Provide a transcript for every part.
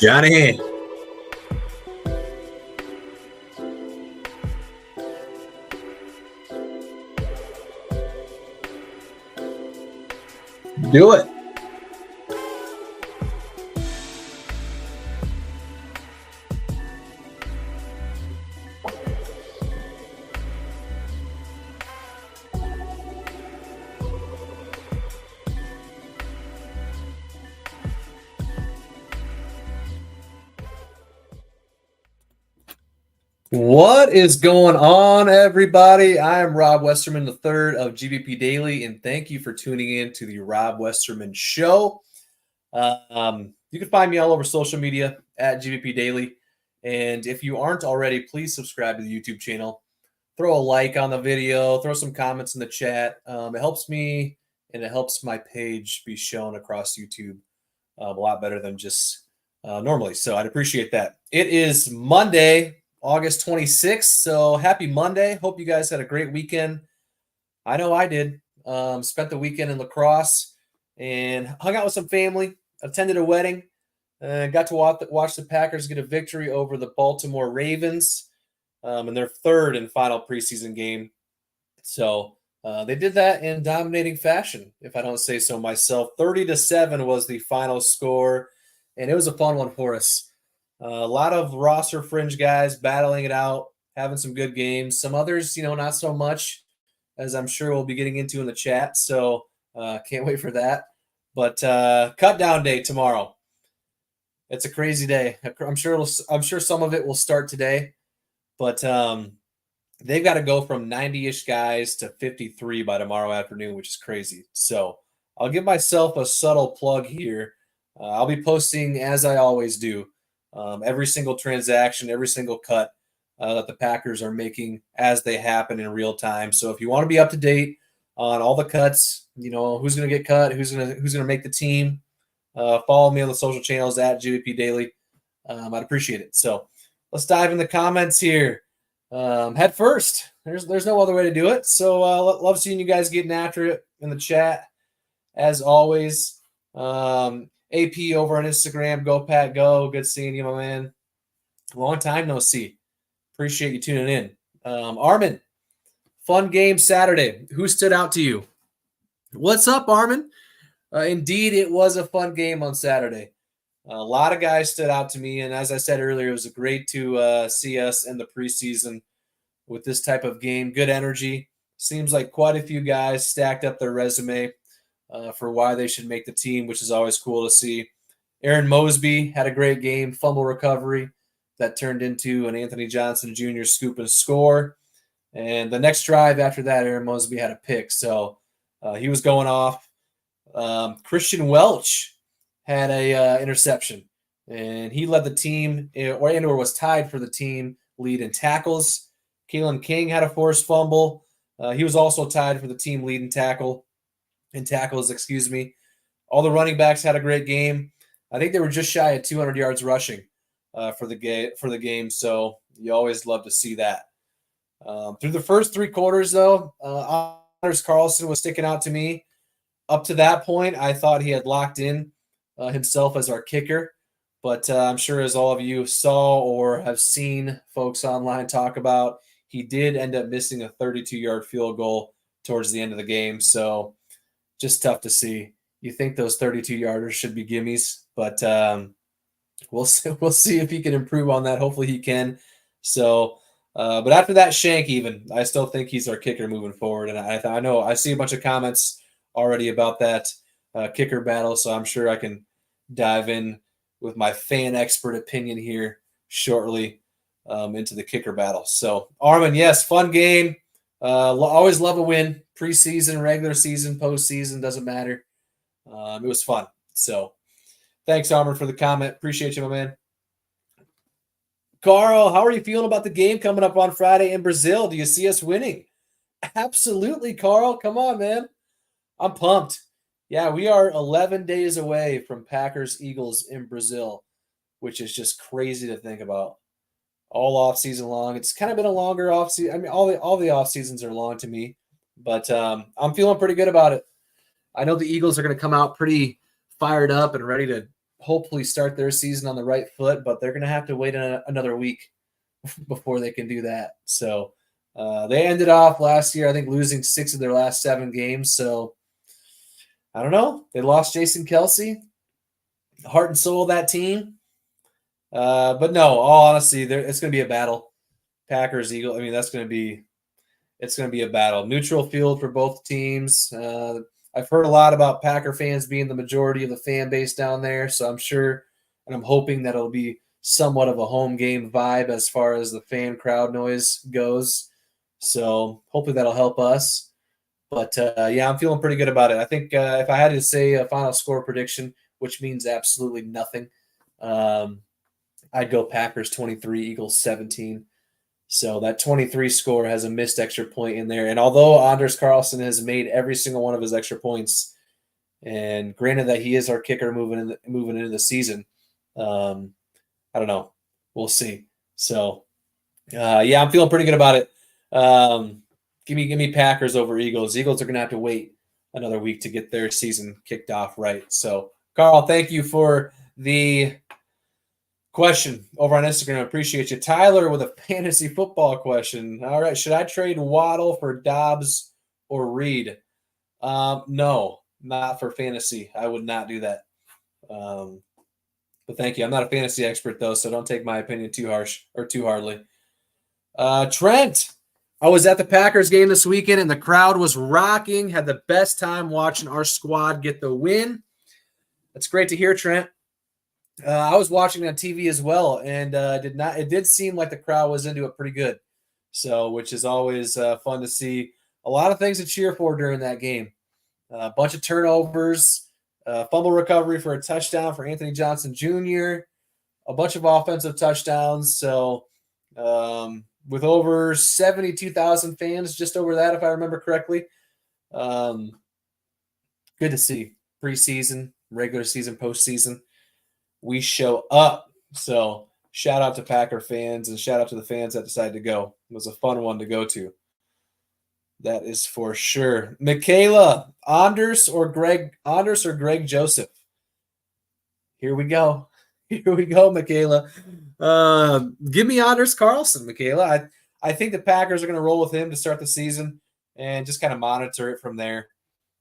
Johnny. Do it. What is going on, everybody? I am Rob Westerman III of GBP Daily, and thank you for tuning in to the Rob Westerman Show. You can find me all over social media at GBP Daily, and if you aren't already, please subscribe to the YouTube channel. Throw a like on the video, throw some comments in the chat. It helps me, and it helps my page be shown across YouTube a lot better than just normally, so I'd appreciate that. It is Monday, August 26th. So happy Monday. Hope you guys had a great weekend. I know I did. Spent the weekend in La Crosse and hung out with some family, attended a wedding, and got to watch the Packers get a victory over the Baltimore Ravens in their third and final preseason game. So they did that in dominating fashion, if I don't say so myself. 30-7 was the final score, and it was a fun one for us. A lot of roster fringe guys battling it out, having some good games. Some others, not so much, as I'm sure we'll be getting into in the chat. So can't wait for that. But cut down day tomorrow. It's a crazy day. I'm sure some of it will start today, but they've got to go from 90-ish guys to 53 by tomorrow afternoon, which is crazy. So I'll give myself a subtle plug here. I'll be posting, as I always do, every single transaction, every single cut that the Packers are making as they happen in real time. So if you want to be up to date on all the cuts, who's going to get cut, who's going to make the team, follow me on the social channels at GBP Daily. I'd appreciate it. So let's dive in the comments here. Head first. There's no other way to do it. So love seeing you guys getting after it in the chat, as always. AP over on Instagram, go Pat, go. Good seeing you, my man. Long time no see. Appreciate you tuning in. Armin, fun game Saturday. Who stood out to you? What's up, Armin? Indeed, it was a fun game on Saturday. A lot of guys stood out to me, and as I said earlier, it was great to see us in the preseason with this type of game. Good energy. Seems like quite a few guys stacked up their resume for why they should make the team, which is always cool to see. Aaron Mosby had a great game, fumble recovery that turned into an Anthony Johnson Jr. scoop and score. And the next drive after that, Aaron Mosby had a pick, so he was going off. Christian Welch had a interception, and he led the team, or was tied for the team lead in tackles. Kalen King had a forced fumble. He was also tied for the team lead in tackles. All the running backs had a great game. I think they were just shy of 200 yards rushing for the game. So you always love to see that. Through the first three quarters, though, Anders Carlson was sticking out to me. Up to that point, I thought he had locked in himself as our kicker. But I'm sure, as all of you saw or have seen folks online talk about, he did end up missing a 32-yard field goal towards the end of the game. So just tough to see. You think those 32-yarders should be gimmies, but we'll see if he can improve on that. Hopefully he can. So, but after that shank, even I still think he's our kicker moving forward. And I know I see a bunch of comments already about that kicker battle, so I'm sure I can dive in with my fan expert opinion here shortly into the kicker battle. So, Armin, yes, fun game. Always love a win. Preseason, regular season, postseason, doesn't matter. It was fun. So thanks, Armin, for the comment. Appreciate you, my man. Carl, how are you feeling about the game coming up on Friday in Brazil? Do you see us winning? Absolutely, Carl. Come on, man. I'm pumped. Yeah, we are 11 days away from Packers-Eagles in Brazil, which is just crazy to think about. All off season long. It's kind of been a longer off season. I mean, all the off seasons are long to me, but I'm feeling pretty good about it. I know the Eagles are going to come out pretty fired up and ready to hopefully start their season on the right foot, but they're going to have to wait another week before they can do that. So they ended off last year, I think, losing 6 of their last 7 games. So I don't know. They lost Jason Kelsey, heart and soul of that team. But no, all honesty, it's going to be a battle. Packers, Eagles. I mean, it's going to be a battle. Neutral field for both teams. I've heard a lot about Packer fans being the majority of the fan base down there, so I'm sure and I'm hoping that it'll be somewhat of a home game vibe as far as the fan crowd noise goes. So hopefully that'll help us. But yeah, I'm feeling pretty good about it. I think if I had to say a final score prediction, which means absolutely nothing, I'd go Packers 23, Eagles 17. So that 23 score has a missed extra point in there. And although Anders Carlson has made every single one of his extra points, and granted that he is our kicker moving into the season, I don't know. We'll see. So yeah, I'm feeling pretty good about it. Give me Packers over Eagles. Eagles are going to have to wait another week to get their season kicked off right. So, Carl, thank you for the question over on Instagram. I appreciate you. Tyler with a fantasy football question. All right. Should I trade Waddle for Dobbs or Reed? No, not for fantasy. I would not do that. But thank you. I'm not a fantasy expert, though, so don't take my opinion too harsh or too hardly. Trent, I was at the Packers game this weekend, and the crowd was rocking. Had the best time watching our squad get the win. That's great to hear, Trent. I was watching on TV as well, and it did seem like the crowd was into it pretty good. So, which is always fun to see. A lot of things to cheer for during that game. A bunch of turnovers, fumble recovery for a touchdown for Anthony Johnson Jr., a bunch of offensive touchdowns. So, with over 72,000 fans, just over that, if I remember correctly. Good to see. Preseason, regular season, postseason. We show up. So shout out to Packer fans and shout out to the fans that decided to go. It was a fun one to go to. That is for sure. Michaela, Anders or Greg Joseph? Here we go. Here we go, Michaela. Give me Anders Carlson, Michaela. I think the Packers are going to roll with him to start the season and just kind of monitor it from there.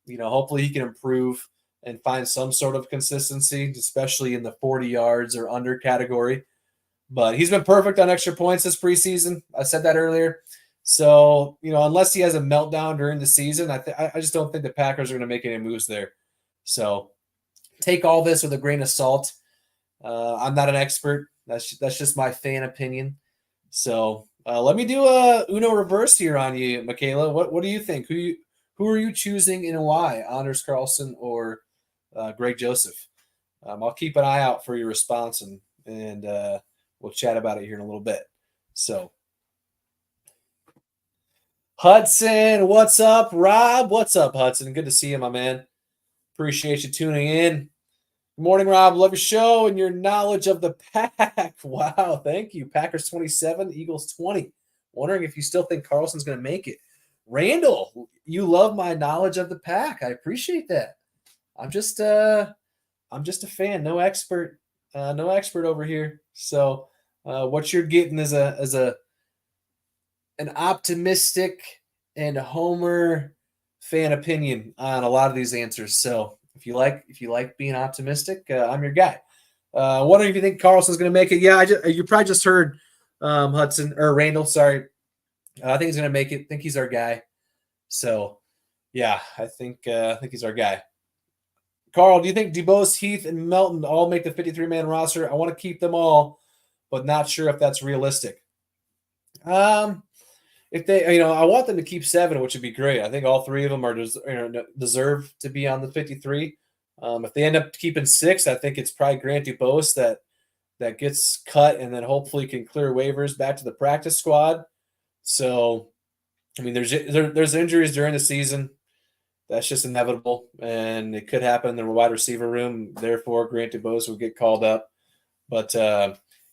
You know, hopefully he can improve and find some sort of consistency, especially in the 40 yards or under category. But he's been perfect on extra points this preseason. I said that earlier. So, you know, unless he has a meltdown during the season, I just don't think the Packers are going to make any moves there. So take all this with a grain of salt. I'm not an expert. That's just my fan opinion. So let me do a Uno reverse here on you, Michaela. What do you think? Who are you choosing and why? Anders Carlson or Greg Joseph? I'll keep an eye out for your response and we'll chat about it here in a little bit. So Hudson, what's up? Rob, what's up, Hudson? Good to see you, my man. Appreciate you tuning in. Good morning, Rob. Love your show and your knowledge of the Pack. Wow, thank you. Packers 27, Eagles 20. Wondering if you still think Carlson's going to make it. Randall, you love my knowledge of the Pack. I appreciate that. I'm just a fan, no expert over here. So what you're getting is an optimistic and homer fan opinion on a lot of these answers. So if you like being optimistic, I'm your guy. Wondering if you think Carlson's going to make it. Yeah, you probably just heard Hudson or Randall. Sorry, I think he's going to make it. I think he's our guy. So yeah, I think he's our guy. Carl, do you think DeBose, Heath, and Melton all make the 53-man roster? I want to keep them all, but not sure if that's realistic. If they, I want them to keep 7, which would be great. I think all 3 of them deserve to be on the 53. If they end up keeping 6, I think it's probably Grant DuBose that gets cut and then hopefully can clear waivers back to the practice squad. So, I mean, there's injuries during the season. That's just inevitable, and it could happen in the wide receiver room. Therefore, Grant DuBose will get called up. But,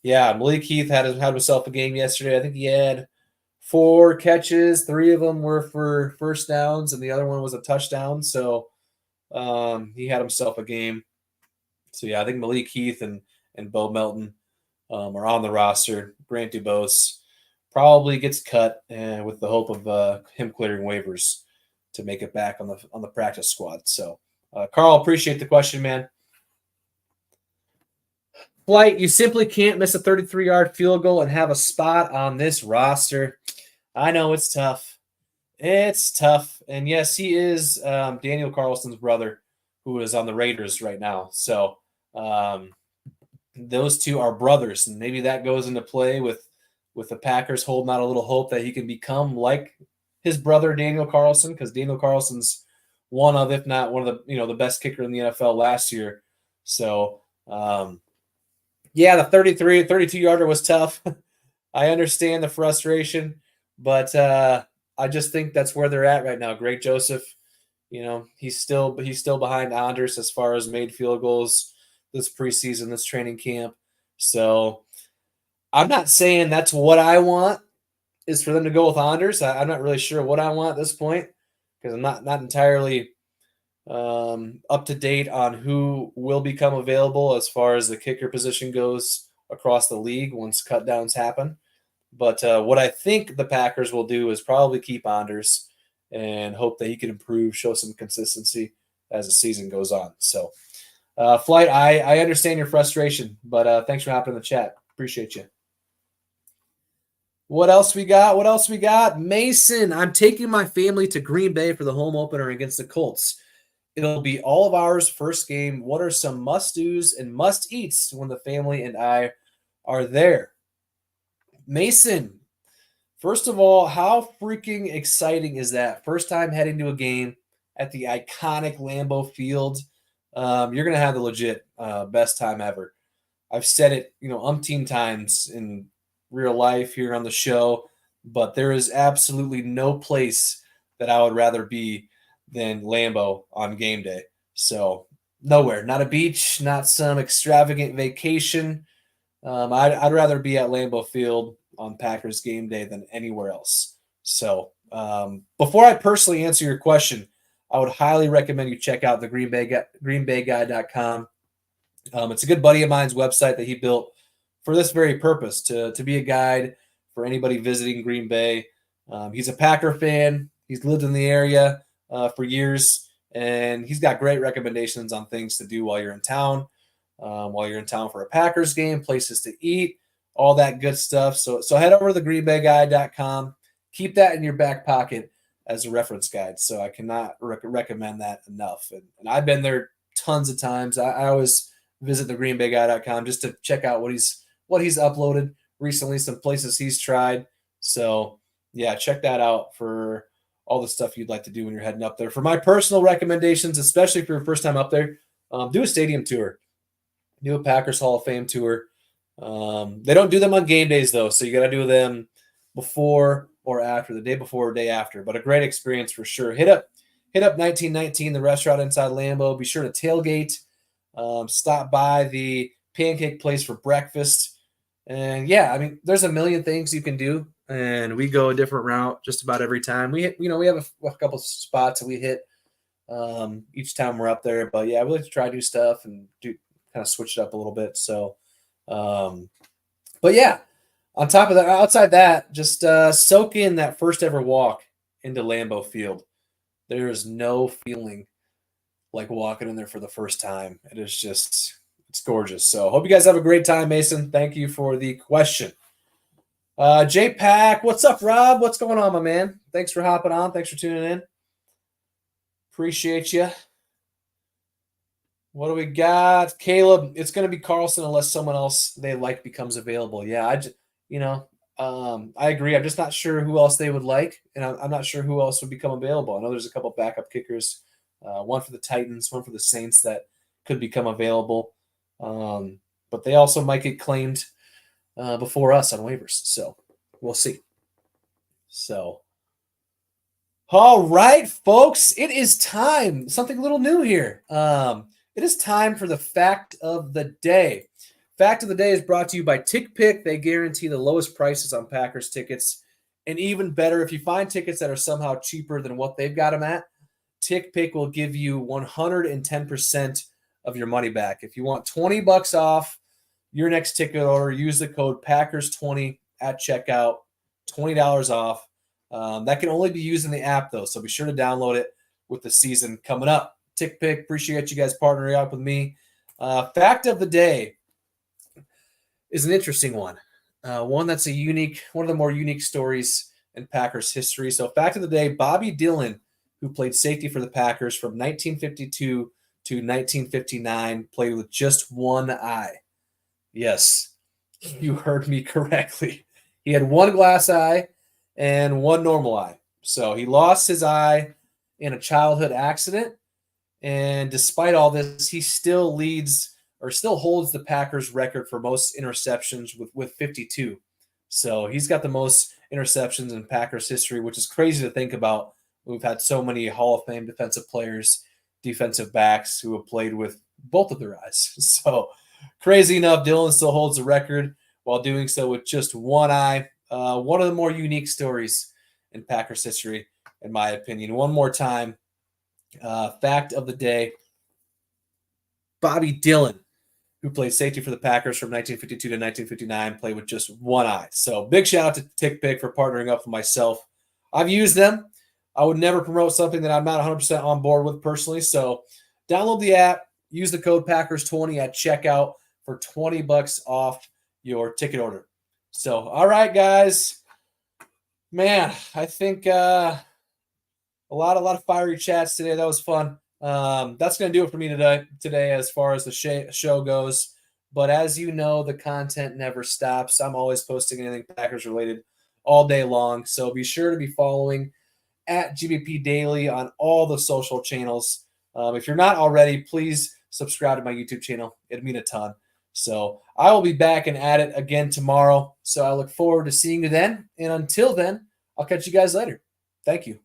yeah, Malik Heath had himself a game yesterday. I think he had 4 catches. 3 of them were for first downs, and the other one was a touchdown. So he had himself a game. So yeah, I think Malik Heath and Bo Melton are on the roster. Grant Dubose probably gets cut, with the hope of him clearing waivers to make it back on the practice squad. So, Carl, appreciate the question, man. Flight, you simply can't miss a 33-yard field goal and have a spot on this roster. I know it's tough. It's tough. And yes, he is Daniel Carlson's brother, who is on the Raiders right now. So those two are brothers, and maybe that goes into play with the Packers holding out a little hope that he can become like his brother Daniel Carlson, because Daniel Carlson's one of, if not one of the best kicker in the NFL last year. So yeah, the 32-yarder was tough. I understand the frustration, but I just think that's where they're at right now. Greg Joseph, he's still behind Anders as far as made field goals this preseason, this training camp. So I'm not saying that's what I want, is for them to go with Anders. I'm not really sure what I want at this point, because I'm not entirely up to date on who will become available as far as the kicker position goes across the league once cut downs happen. But what I think the Packers will do is probably keep Anders and hope that he can improve, show some consistency as the season goes on. So, Flight, I understand your frustration, but thanks for hopping in the chat. Appreciate you. What else we got? Mason, I'm taking my family to Green Bay for the home opener against the Colts. It'll be all of ours first game. What are some must-dos and must-eats when the family and I are there? Mason, first of all, how freaking exciting is that? First time heading to a game at the iconic Lambeau Field. You're going to have the legit best time ever. I've said it, umpteen times in real life here on the show, but there is absolutely no place that I would rather be than Lambeau on game day. So nowhere, not a beach, not some extravagant vacation. I'd rather be at Lambeau Field on Packers game day than anywhere else. So before I personally answer your question, I would highly recommend you check out the greenbayguide.com. It's a good buddy of mine's website that he built for this very purpose, to be a guide for anybody visiting Green Bay. He's a Packer fan. He's lived in the area for years, and he's got great recommendations on things to do while you're in town for a Packers game, places to eat, all that good stuff. So head over to the greenbayguide.com. Keep that in your back pocket as a reference guide. So I cannot recommend that enough. And I've been there tons of times. I always visit the greenbayguide.com just to check out what he's uploaded recently, some places he's tried. So yeah, check that out for all the stuff you'd like to do when you're heading up there. For my personal recommendations, especially for your first time up there, do a stadium tour. Do a Packers Hall of Fame tour. They don't do them on game days, though, so you got to do them before or after, the day before or day after. But a great experience for sure. Hit up 1919, the restaurant inside Lambeau. Be sure to tailgate. Stop by the pancake place for breakfast. And yeah, I mean, there's a million things you can do, and we go a different route just about every time. We have a couple spots that we hit each time we're up there. But yeah, we like to try new stuff and kind of switch it up a little bit. So, but yeah, on top of that, outside that, just soak in that first ever walk into Lambeau Field. There is no feeling like walking in there for the first time. It is just, it's gorgeous. So hope you guys have a great time, Mason. Thank you for the question. J-Pack, what's up, Rob? What's going on, my man? Thanks for hopping on. Thanks for tuning in. Appreciate you. What do we got? Caleb, it's going to be Carlson unless someone else they like becomes available. Yeah, I agree. I'm just not sure who else they would like, and I'm not sure who else would become available. I know there's a couple backup kickers, one for the Titans, one for the Saints that could become available, but they also might get claimed before us on waivers. So we'll see. So, all right, folks, it is time. Something a little new here. It is time for the fact of the day. Fact of the day is brought to you by TickPick. They guarantee the lowest prices on Packers tickets. And even better, if you find tickets that are somehow cheaper than what they've got them at, TickPick will give you 110% of your money back. If you want $20 off your next ticket order, use the code Packers20 at checkout, $20 off. That can only be used in the app, though, so be sure to download it with the season coming up. Tick Pick, appreciate you guys partnering up with me. Fact of the day is an interesting one. One that's one of the more unique stories in Packers history. So, fact of the day, Bobby Dillon, who played safety for the Packers from 1952 to 1959, played with just one eye. Yes, you heard me correctly. He had one glass eye and one normal eye. So he lost his eye in a childhood accident. And despite all this, he still holds the Packers record for most interceptions with 52. So he's got the most interceptions in Packers history, which is crazy to think about. We've had so many Hall of Fame defensive players, defensive backs who have played with both of their eyes. So crazy enough, Dillon still holds the record while doing so with just one eye. One of the more unique stories in Packers history, in my opinion. One more time, fact of the day, Bobby Dillon, who played safety for the Packers from 1952 to 1959, played with just one eye. So big shout out to Tick Pick for partnering up with myself. I've used them. I would never promote something that I'm not 100% on board with personally. So download the app, use the code Packers20 at checkout for $20 off your ticket order. So, all right, guys. Man, I think a lot of fiery chats today. That was fun. That's going to do it for me today as far as the show goes. But as you know, the content never stops. I'm always posting anything Packers related all day long. So be sure to be following at GBP Daily on all the social channels. If you're not already, please subscribe to my YouTube channel. It'd mean a ton. So I will be back and at it again tomorrow. So I look forward to seeing you then. And until then, I'll catch you guys later. Thank you.